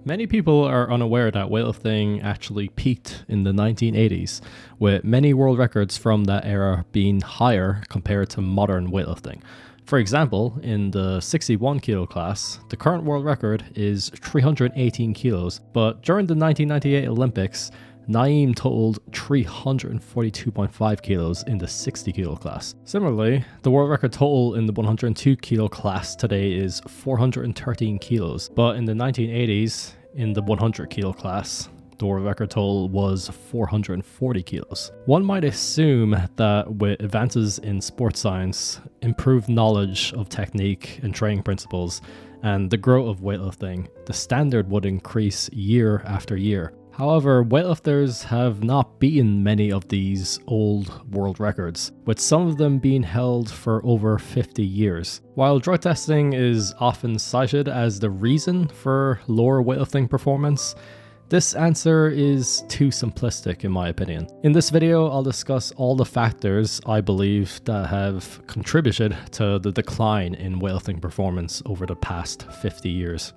Many people are unaware that weightlifting actually peaked in the 1980s, with many world records from that era being higher compared to modern weightlifting. For example, in the 61 kilo class, the current world record is 318 kilos, but during the 1998 Olympics, Naeem totaled 342.5 kilos in the 60 kilo class. Similarly, the world record total in the 102 kilo class today is 413 kilos, but in the 1980s, in the 100 kilo class, the world record total was 440 kilos. One might assume that with advances in sports science, improved knowledge of technique and training principles, and the growth of weightlifting, the standard would increase year after year. However, weightlifters have not beaten many of these old world records, with some of them being held for over 50 years. While drug testing is often cited as the reason for lower weightlifting performance, this answer is too simplistic in my opinion. In this video, I'll discuss all the factors I believe that have contributed to the decline in weightlifting performance over the past 50 years.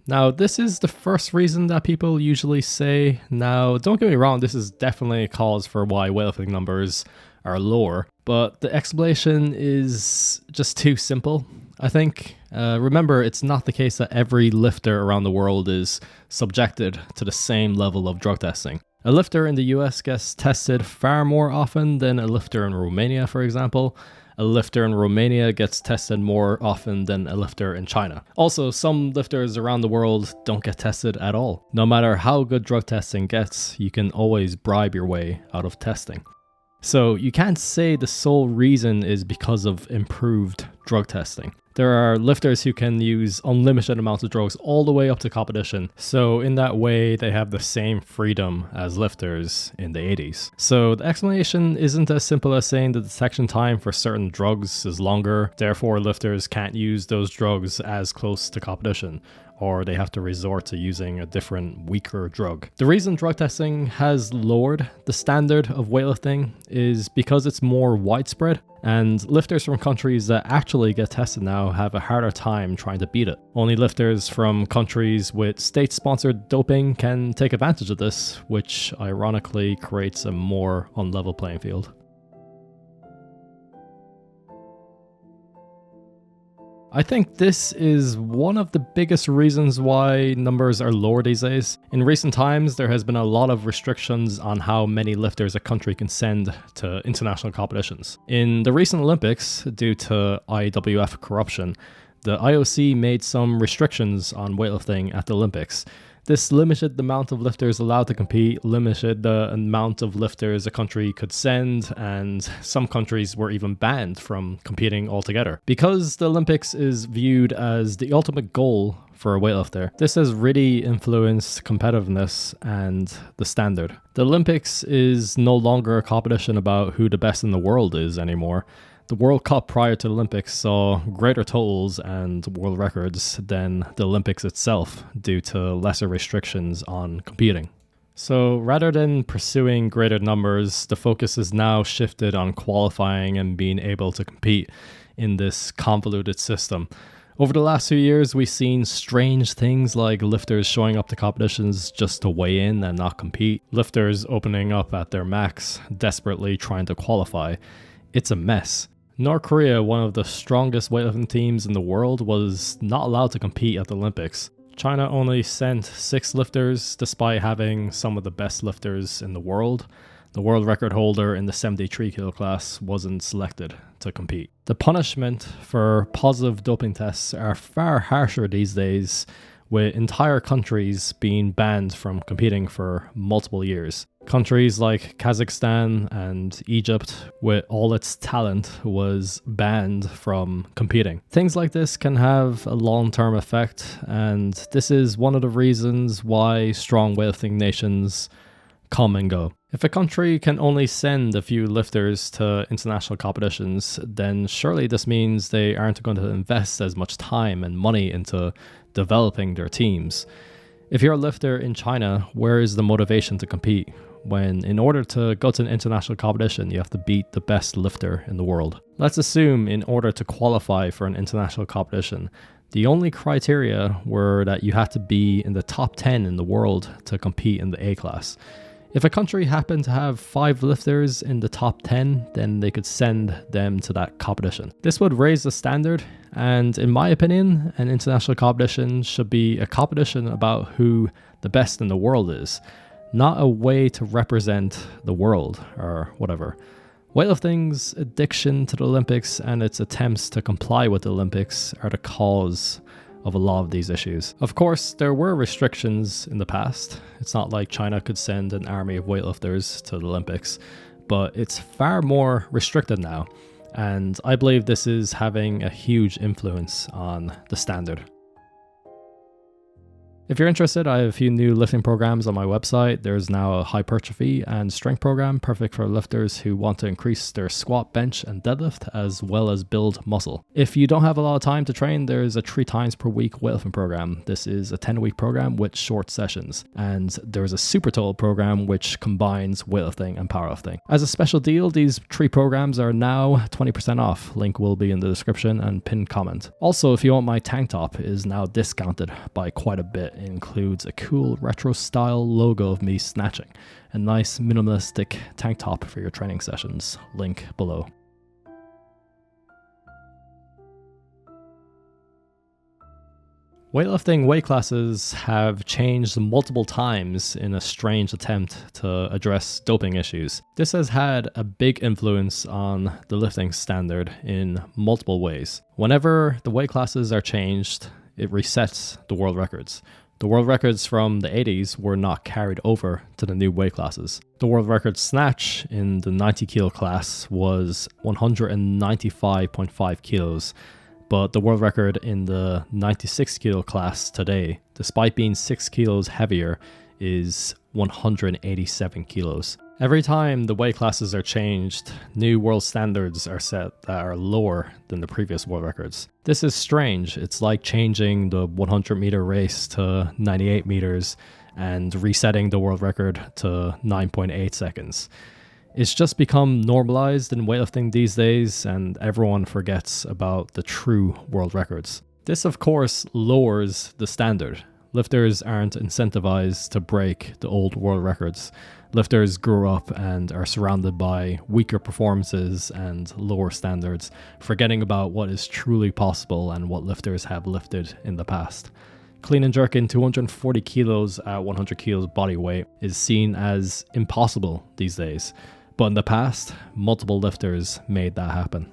Now, this is the first reason that people usually say. Now, don't get me wrong, this is definitely a cause for why weightlifting numbers are lower, but the explanation is just too simple, I think. Remember, it's not the case that every lifter around the world is subjected to the same level of drug testing. A lifter in the US gets tested far more often than a lifter in Romania, for example. A lifter in Romania gets tested more often than a lifter in China. Also, some lifters around the world don't get tested at all. No matter how good drug testing gets, you can always bribe your way out of testing. So you can't say the sole reason is because of improved drug testing. There are lifters who can use unlimited amounts of drugs all the way up to competition, so in that way they have the same freedom as lifters in the 80s. So the explanation isn't as simple as saying the detection time for certain drugs is longer, therefore lifters can't use those drugs as close to competition, or they have to resort to using a different, weaker drug. The reason drug testing has lowered the standard of weightlifting is because it's more widespread, and lifters from countries that actually get tested now have a harder time trying to beat it. Only lifters from countries with state-sponsored doping can take advantage of this, which ironically creates a more unlevel playing field. I think this is one of the biggest reasons why numbers are lower these days. In recent times, there has been a lot of restrictions on how many lifters a country can send to international competitions. In the recent Olympics, due to IWF corruption, the IOC made some restrictions on weightlifting at the Olympics. This limited the amount of lifters allowed to compete, limited the amount of lifters a country could send, and some countries were even banned from competing altogether. Because the Olympics is viewed as the ultimate goal for a weightlifter, this has really influenced competitiveness and the standard. The Olympics is no longer a competition about who the best in the world is anymore. The World Cup prior to the Olympics saw greater totals and world records than the Olympics itself due to lesser restrictions on competing. So rather than pursuing greater numbers, the focus is now shifted on qualifying and being able to compete in this convoluted system. Over the last few years, we've seen strange things like lifters showing up to competitions just to weigh in and not compete, lifters opening up at their max, desperately trying to qualify. It's a mess. North Korea, one of the strongest weightlifting teams in the world, was not allowed to compete at the Olympics. China only sent 6 lifters despite having some of the best lifters in the world. The world record holder in the 73 kilo class wasn't selected to compete. The punishment for positive doping tests are far harsher these days, with entire countries being banned from competing for multiple years. Countries like Kazakhstan and Egypt, with all its talent, was banned from competing. Things like this can have a long-term effect, and this is one of the reasons why strong weightlifting nations come and go. If a country can only send a few lifters to international competitions, then surely this means they aren't going to invest as much time and money into developing their teams. If you're a lifter in China, where is the motivation to compete? when in order to go to an international competition, you have to beat the best lifter in the world. Let's assume in order to qualify for an international competition, the only criteria were that you had to be in the top 10 in the world to compete in the A class. If a country happened to have 5 lifters in the top 10, then they could send them to that competition. This would raise the standard, and in my opinion, an international competition should be a competition about who the best in the world is, not a way to represent the world or whatever. Weightlifting's addiction to the Olympics and its attempts to comply with the Olympics are the cause of a lot of these issues. Of course, there were restrictions in the past. It's not like China could send an army of weightlifters to the Olympics, but it's far more restricted now. And I believe this is having a huge influence on the standard. If you're interested, I have a few new lifting programs on my website. There's now a hypertrophy and strength program, perfect for lifters who want to increase their squat, bench, and deadlift, as well as build muscle. If you don't have a lot of time to train, there's a 3 times per week weightlifting program. This is a 10-week program with short sessions. And there's a super total program which combines weightlifting and powerlifting. As a special deal, these 3 programs are now 20% off. Link will be in the description and pinned comment. Also, if you want, my tank top is now discounted by quite a bit. It includes a cool retro style logo of me snatching, a nice minimalistic tank top for your training sessions. Link below. Weightlifting weight classes have changed multiple times in a strange attempt to address doping issues. This has had a big influence on the lifting standard in multiple ways. Whenever the weight classes are changed, it resets the world records. The world records from the 80s were not carried over to the new weight classes. The world record snatch in the 90 kilo class was 195.5 kilos, but the world record in the 96 kilo class today, despite being 6 kilos heavier, is 187 kilos. Every time the weight classes are changed, new world standards are set that are lower than the previous world records. This is strange. It's like changing the 100-meter race to 98 meters and resetting the world record to 9.8 seconds. It's just become normalized in weightlifting these days, and everyone forgets about the true world records. This, of course, lowers the standard. Lifters aren't incentivized to break the old world records. Lifters grew up and are surrounded by weaker performances and lower standards, forgetting about what is truly possible and what lifters have lifted in the past. Clean and jerking 240 kilos at 100 kilos body weight is seen as impossible these days, but in the past, multiple lifters made that happen.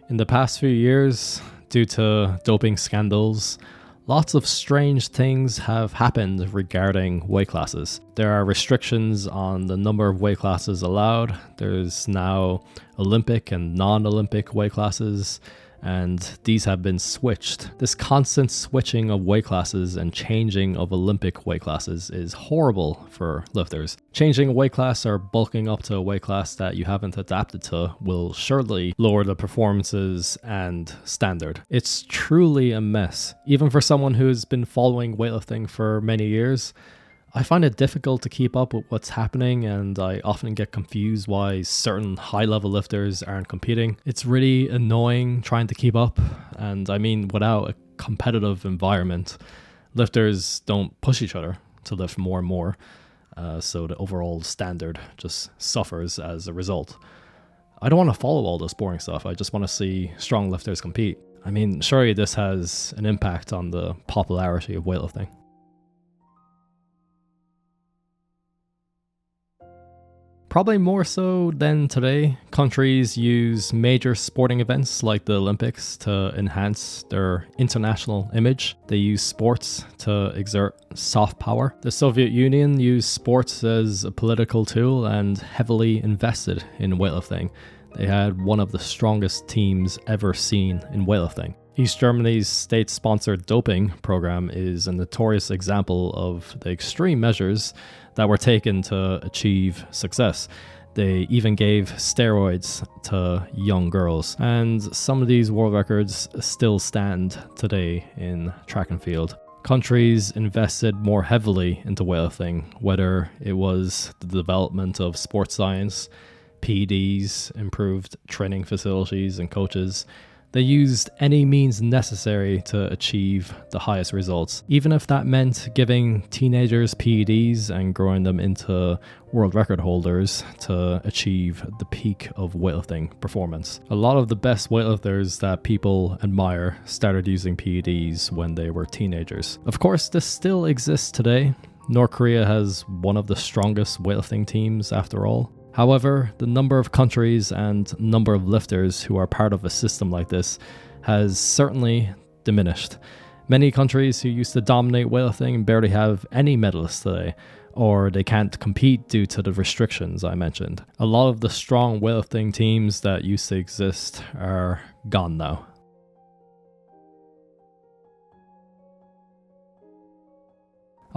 In the past few years, due to doping scandals, lots of strange things have happened regarding weight classes. There are restrictions on the number of weight classes allowed. There's now Olympic and non-Olympic weight classes, and these have been switched. This constant switching of weight classes and changing of Olympic weight classes is horrible for lifters. Changing a weight class or bulking up to a weight class that you haven't adapted to will surely lower the performances and standard. It's truly a mess. Even for someone who's been following weightlifting for many years, I find it difficult to keep up with what's happening, and I often get confused why certain high-level lifters aren't competing. It's really annoying trying to keep up, and I mean, without a competitive environment, lifters don't push each other to lift more and more, so the overall standard just suffers as a result. I don't want to follow all this boring stuff. I just want to see strong lifters compete. I mean, surely this has an impact on the popularity of weightlifting. Probably more so than today, countries use major sporting events like the Olympics to enhance their international image. They use sports to exert soft power. The Soviet Union used sports as a political tool and heavily invested in weightlifting. They had one of the strongest teams ever seen in weightlifting. East Germany's state-sponsored doping program is a notorious example of the extreme measures that were taken to achieve success. They even gave steroids to young girls, and some of these world records still stand today in track and field. Countries invested more heavily into weightlifting, whether it was the development of sports science, PEDs, improved training facilities and coaches. They used any means necessary to achieve the highest results, even if that meant giving teenagers PEDs and growing them into world record holders to achieve the peak of weightlifting performance. A lot of the best weightlifters that people admire started using PEDs when they were teenagers. Of course, this still exists today. North Korea has one of the strongest weightlifting teams after all. However, the number of countries and number of lifters who are part of a system like this has certainly diminished. Many countries who used to dominate weightlifting barely have any medalists today, or they can't compete due to the restrictions I mentioned. A lot of the strong weightlifting teams that used to exist are gone now.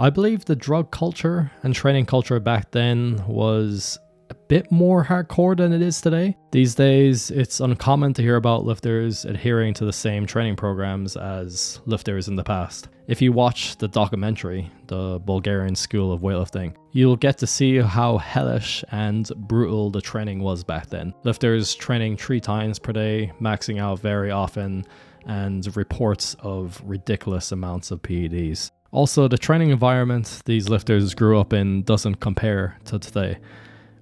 I believe the drug culture and training culture back then was a bit more hardcore than it is today. These days, it's uncommon to hear about lifters adhering to the same training programs as lifters in the past. If you watch the documentary, The Bulgarian School of Weightlifting, you'll get to see how hellish and brutal the training was back then. Lifters training 3 times per day, maxing out very often, and reports of ridiculous amounts of PEDs. Also, the training environment these lifters grew up in doesn't compare to today.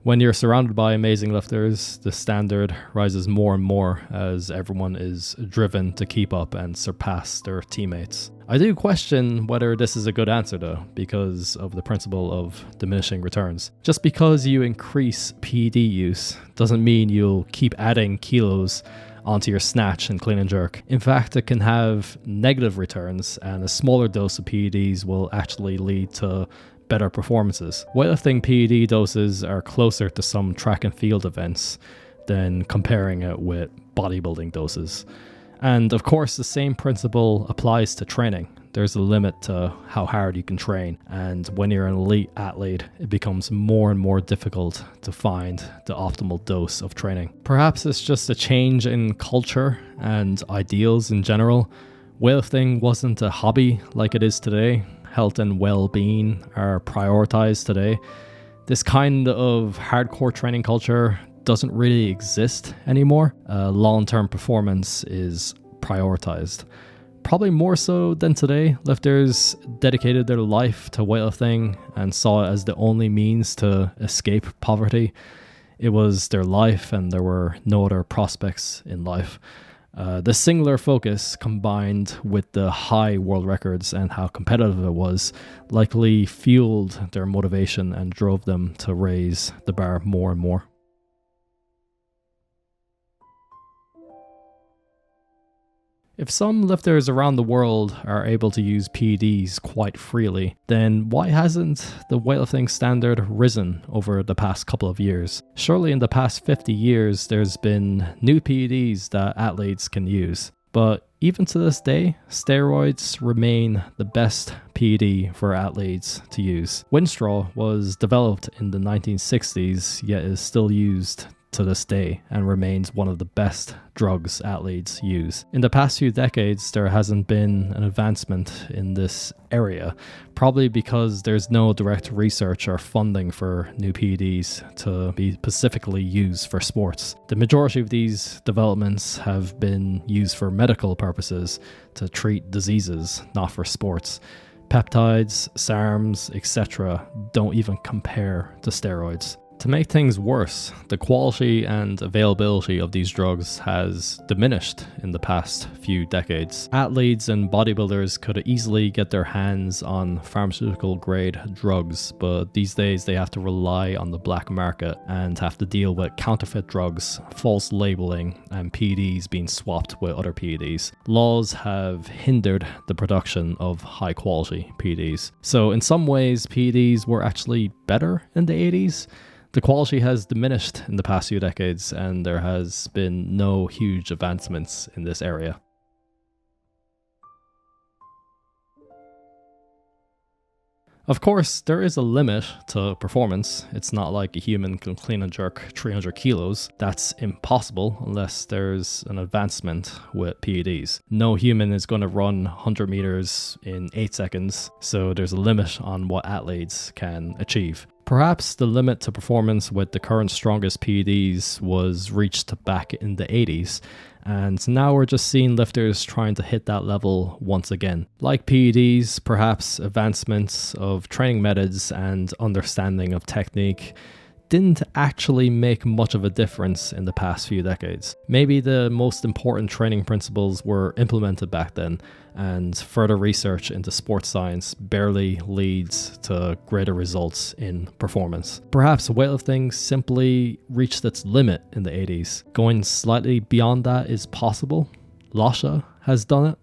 When you're surrounded by amazing lifters, the standard rises more and more as everyone is driven to keep up and surpass their teammates. I do question whether this is a good answer though, because of the principle of diminishing returns. Just because you increase PED use doesn't mean you'll keep adding kilos onto your snatch and clean and jerk. In fact, it can have negative returns, and a smaller dose of PEDs will actually lead to better performances. Weightlifting PED doses are closer to some track and field events than comparing it with bodybuilding doses. And of course, the same principle applies to training. There's a limit to how hard you can train, and when you're an elite athlete, it becomes more and more difficult to find the optimal dose of training. Perhaps it's just a change in culture and ideals in general. Weightlifting wasn't a hobby like it is today. Health and well-being are prioritized today. This kind of hardcore training culture doesn't really exist anymore. Long-term performance is prioritized. Probably more so than today. Lifters dedicated their life to weightlifting and saw it as the only means to escape poverty. It was their life and there were no other prospects in life. The singular focus combined with the high world records and how competitive it was likely fueled their motivation and drove them to raise the bar more and more. If some lifters around the world are able to use PEDs quite freely, then why hasn't the weightlifting standard risen over the past couple of years? Surely in the past 50 years, there's been new PEDs that athletes can use. But even to this day, steroids remain the best PED for athletes to use. Winstraw was developed in the 1960s, yet is still used to this day and remains one of the best drugs athletes use. In the past few decades, there hasn't been an advancement in this area, probably because there's no direct research or funding for new PEDs to be specifically used for sports. The majority of these developments have been used for medical purposes to treat diseases, not for sports. Peptides, SARMs, etc. don't even compare to steroids. To make things worse, the quality and availability of these drugs has diminished in the past few decades. Athletes and bodybuilders could easily get their hands on pharmaceutical-grade drugs, but these days they have to rely on the black market and have to deal with counterfeit drugs, false labeling, and PEDs being swapped with other PEDs. Laws have hindered the production of high-quality PEDs. So in some ways, PEDs were actually better in the 80s. The quality has diminished in the past few decades, and there has been no huge advancements in this area. Of course, there is a limit to performance. It's not like a human can clean and jerk 300 kilos. That's impossible unless there's an advancement with PEDs. No human is going to run 100 meters in 8 seconds, so there's a limit on what athletes can achieve. Perhaps the limit to performance with the current strongest PEDs was reached back in the 80s, and now we're just seeing lifters trying to hit that level once again. Like PEDs, perhaps advancements of training methods and understanding of technique didn't actually make much of a difference in the past few decades. Maybe the most important training principles were implemented back then, and further research into sports science barely leads to greater results in performance. Perhaps weightlifting simply reached its limit in the 80s. Going slightly beyond that is possible. Lasha has done it,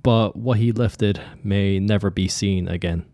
but what he lifted may never be seen again.